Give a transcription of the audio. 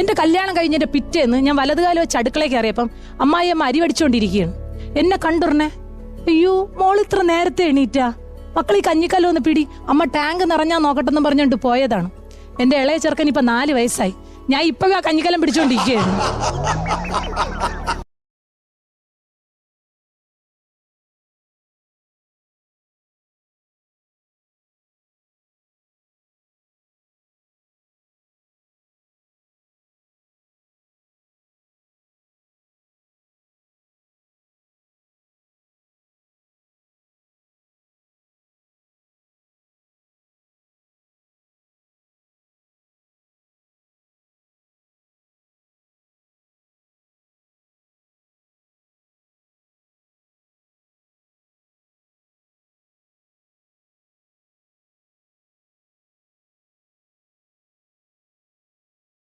എന്റെ കല്യാണം കഴിഞ്ഞതിന്റെ പിറ്റേന്ന് ഞാൻ വലതുകാലം വെച്ച് അടുക്കളയിൽ കയറിയപ്പം അമ്മായിയമ്മ അരി വടിച്ചോണ്ടിരിക്കുകയാണ്. എന്നെ കണ്ടുടനെ, അയ്യോ മോൾ ഇത്ര നേരത്തെ എണീറ്റാ, മക്കളീ കഞ്ഞിക്കല്ലോ ഒന്ന് പിടി, അമ്മ ടാങ്ക് നിറഞ്ഞാ നോക്കട്ടെന്ന് പറഞ്ഞോണ്ട് പോയതാണ്. എന്റെ ഇളയ ചെറുക്കൻ ഇപ്പൊ 4 വയസ്സായി. ഞാൻ ഇപ്പോഴും ആ കഞ്ഞിക്കലം പിടിച്ചോണ്ടിരിക്കുകയാണ്.